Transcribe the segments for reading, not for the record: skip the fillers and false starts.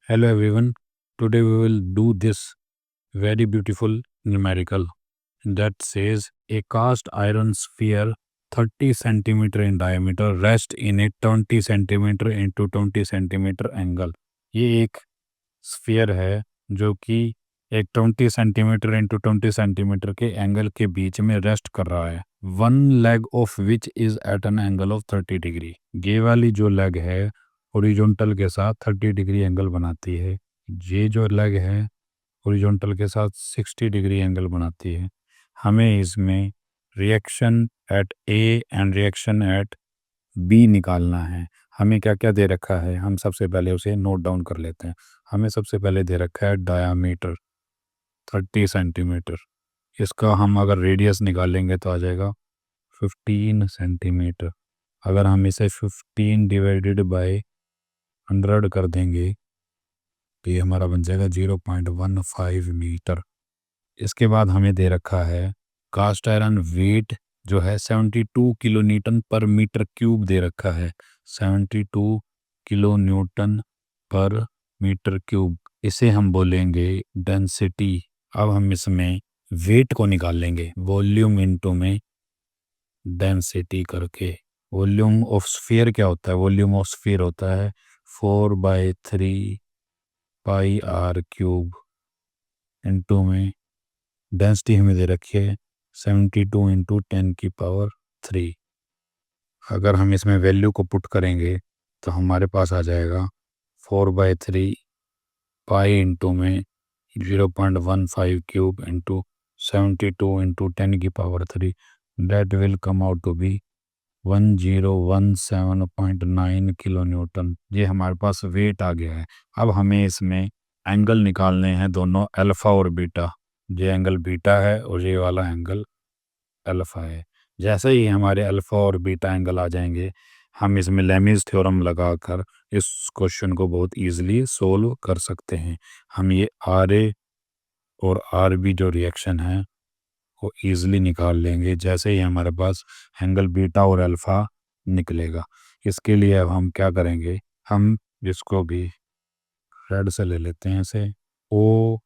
Hello everyone. Today we will do this very beautiful numerical that says a cast iron sphere 30 centimeter in diameter rest in a 20 centimeter into 20 centimeter angle. ये एक sphere है जो कि एक 20 centimetre into 20 centimetre के angle के बीच में रेस्ट कर रहा है. One leg of which is at an angle of 30 degree. ये वाली जो लेग है हॉरिजॉन्टल के साथ 30 डिग्री एंगल बनाती है. ये जो लेग है हॉरिजॉन्टल के साथ 60 डिग्री एंगल बनाती है. हमें इसमें reaction at A and reaction at B निकालना है. हमें क्या क्या दे रखा है हम सबसे पहले उसे नोट डाउन कर लेते हैं. हमें सबसे पहले दे रखा है डायामीटर 30 सेंटीमीटर. इसका हम अगर रेडियस निकालेंगे तो आ जाएगा 15 सेंटीमीटर. अगर हम इसे 15 डिवाइडेड बाय 100 कर देंगे तो ये हमारा बन जाएगा 0.15 मीटर. इसके बाद हमें दे रखा है कास्ट आयरन वेट जो है 72 किलो न्यूटन पर मीटर क्यूब दे रखा है. 72 किलो न्यूटन पर मीटर क्यूब. इसे हम बोलेंगे डेंसिटी. अब हम इसमें वेट को निकाल लेंगे वॉल्यूम इनटू में डेंसिटी करके. वॉल्यूम ऑफ स्फीयर क्या होता है? वॉल्यूम ऑफ स्फीयर होता है 4/3 पाई आर क्यूब इनटू में डेंसिटी हमें दे रखी है 72 इंटू 10⁻3. अगर हम इसमें वैल्यू को पुट करेंगे तो हमारे पास आ जाएगा 4/3 पाई इंटू में 0.15 cube into 72 into 10⁻3. That will come out to be 1017.9 kilo newton. ये हमारे पास वेट आ गया है. अब हमें इसमें एंगल निकालने हैं दोनों अल्फ़ा और बीटा. ये एंगल बीटा है और ये वाला एंगल अल्फ़ा है. जैसे ही हमारे अल्फ़ा और बीटा एंगल आ जाएंगे हम इसमें लेमीज थ्योरम लगाकर इस क्वेश्चन को बहुत इजीली सोल्व कर सकते हैं. हम ये आर ए और आर बी जो रिएक्शन है वो ईजिली निकाल लेंगे जैसे ही हमारे पास एंगल बीटा और अल्फ़ा निकलेगा. इसके लिए अब हम क्या करेंगे, हम इसको भी रेड से ले लेते हैं इसे ओ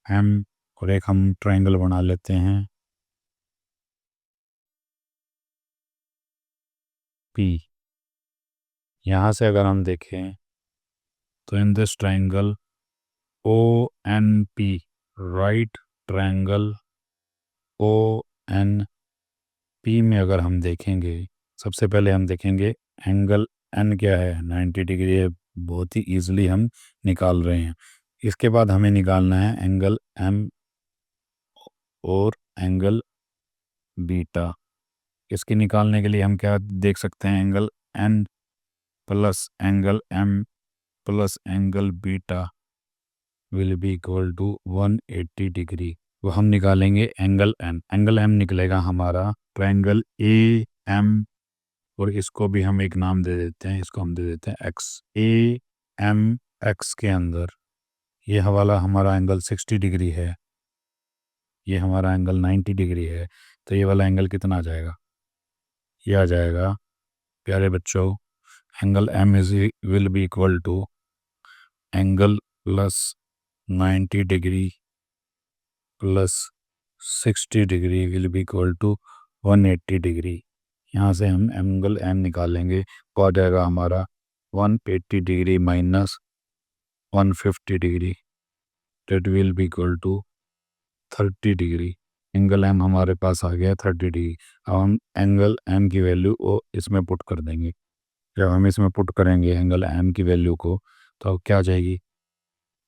एम और एक हम ट्रायंगल बना लेते हैं पी. यहाँ से अगर हम देखें तो in this triangle O N P right triangle O N P में अगर हम देखेंगे सबसे पहले हम देखेंगे एंगल एन क्या है 90 डिग्री है. बहुत ही ईजिली हम निकाल रहे हैं. इसके बाद हमें निकालना है एंगल एम और एंगल बीटा. इसके निकालने के लिए हम क्या देख सकते हैं angle N plus angle M plus angle beta will be equal to 180 degree. वो हम निकालेंगे एंगल एन. एंगल एम निकलेगा हमारा ट्रायंगल ए एम और इसको भी हम एक नाम दे देते हैं. इसको हम दे देते हैं एक्स. ए एम एक्स के अंदर ये हवाला हमारा एंगल 60 डिग्री है. ये हमारा एंगल 90 डिग्री है. तो ये वाला एंगल कितना आ जाएगा? ये आ जाएगा प्यारे बच्चों angle M is will be equal to angle plus 90 degree plus 60 degree will be equal to 180 degree. यहाँ से हम एंगल एम निकालेंगे तो आ जाएगा हमारा 180 degree minus 150 degree that will be equal to 30 degree. Angle M हमारे पास आ गया 30 डिग्री. अब हम एंगल एम की वैल्यू को इसमें पुट कर देंगे. जब हम इसमें पुट करेंगे एंगल एम की वैल्यू को तो अब क्या आ जाएगी?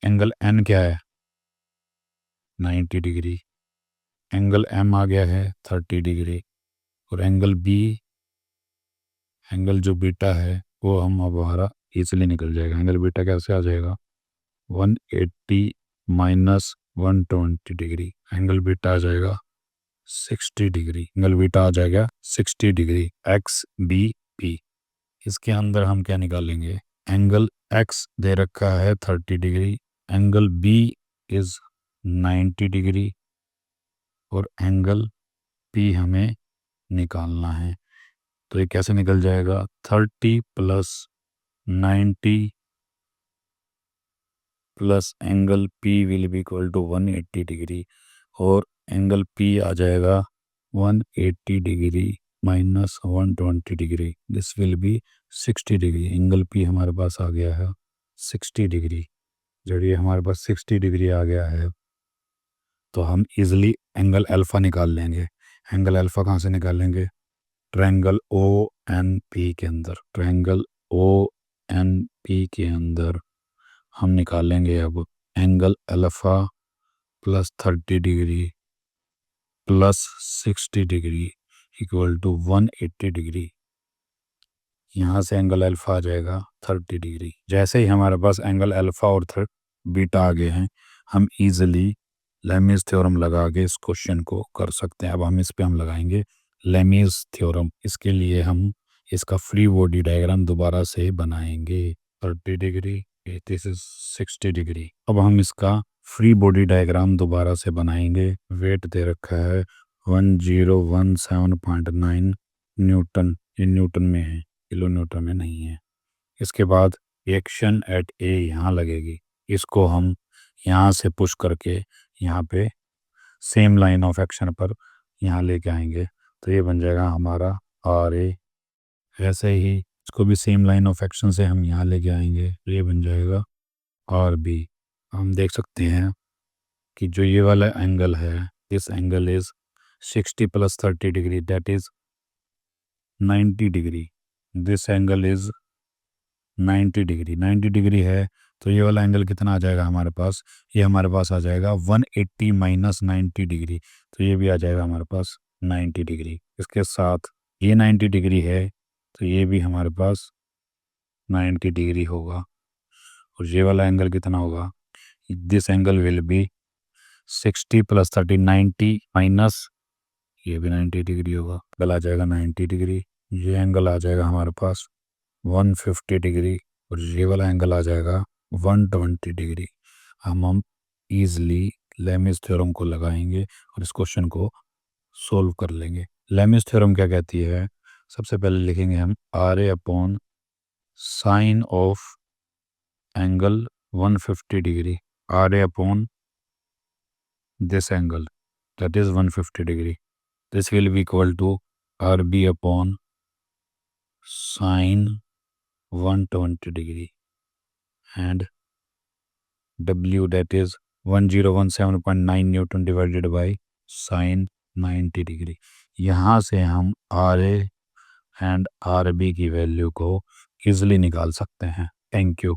एंगल एन क्या है 90 डिग्री. एंगल एम आ गया है 30 डिग्री और एंगल बी एंगल जो बीटा है वो हम अब हमारा ईजिली निकल जाएगा. एंगल बीटा कैसे आ जाएगा 180 माइनस 120 डिग्री. एंगल बीटा आ जाएगा 60 डिग्री. एंगल बीटा आ जाएगा 60 डिग्री एक्स बी पी. इसके अंदर हम क्या निकालेंगे? एंगल एक्स दे रखा है 30 degree. Angle B is 90 degree और एंगल पी हमें निकालना है. तो ये कैसे निकल जाएगा 30 plus 90 plus angle P will be equal to 180 degree, और एंगल पी आ जाएगा 180 degree minus 120 degree, this will be 60 degree. Angle P हमारे पास आ गया है 60 डिग्री। जब ये हमारे पास 60 डिग्री आ गया है तो हम इजीली एंगल अल्फ़ा निकाल लेंगे। एंगल अल्फ़ा कहाँ से निकालेंगे? ट्रायंगल ओ एन पी के अंदर। ट्रायंगल ओ एन पी के अंदर हम निकालेंगे अब angle alpha plus 30 degree plus 60 degree equal to 180 degree. यहाँ से एंगल अल्फ़ा आ जाएगा 30 डिग्री। जैसे ही हमारे पास एंगल अल्फ़ा और बीटा आ गए हैं, हम इजीली लेमीज थ्योरम लगा के इस क्वेश्चन को कर सकते हैं। अब हम इस पे हम लगाएंगे लेमीज थ्योरम। इसके लिए हम इसका फ्री बॉडी डायग्राम दोबारा से बनाएंगे। 30 डिग्री, दिस इज 60 डिग्री। अब हम इसका फ्री बॉडी डायग्राम दोबारा से बनाएंगे। वेट दे रखा है 1017.9 न्यूटन, ये न्यूटन में है, किलो न्यूटन में नहीं है। इसके बाद एक्शन एट ए यहाँ लगेगी, इसको हम यहाँ से पुश करके यहाँ पे सेम लाइन ऑफ एक्शन पर यहाँ लेके आएंगे, तो ये बन जाएगा हमारा आर ए। ऐसे ही इसको भी सेम लाइन ऑफ एक्शन से हम यहाँ लेके आएंगे, तो ये बन जाएगा आर बी। हम देख सकते हैं कि जो ये वाला एंगल है, this angle is 60 plus 30 degree, that is 90 degree. This angle is 90 degree. 90 degree है तो ये वाला एंगल कितना आ जाएगा हमारे पास? ये हमारे पास आ जाएगा 180 माइनस 90 डिग्री, तो ये भी आ जाएगा हमारे पास 90 डिग्री। इसके साथ ये 90 डिग्री है तो ये भी हमारे पास 90 डिग्री होगा। और ये वाला एंगल कितना होगा? This angle will be 60 plus 30, 90 minus ये भी 90 डिग्री होगा, एंगल आ जाएगा 90 डिग्री। ये एंगल आ जाएगा हमारे पास 150 डिग्री, और ये वाला एंगल आ जाएगा 120 डिग्री। हम ईजिली लेमीज थ्योरम को लगाएंगे और इस क्वेश्चन को सोल्व कर लेंगे। लेमीज थ्योरम क्या कहती है? सबसे पहले लिखेंगे हम R A upon sine of angle 150 degree, R A upon this angle, that is 150 degree. This will be equal to RB upon sine 120 degree, and W, that is 1017.9 Newton divided by sine 90 degree. यहाँ से हम RA and RB की value को easily निकाल सकते हैं। Thank you.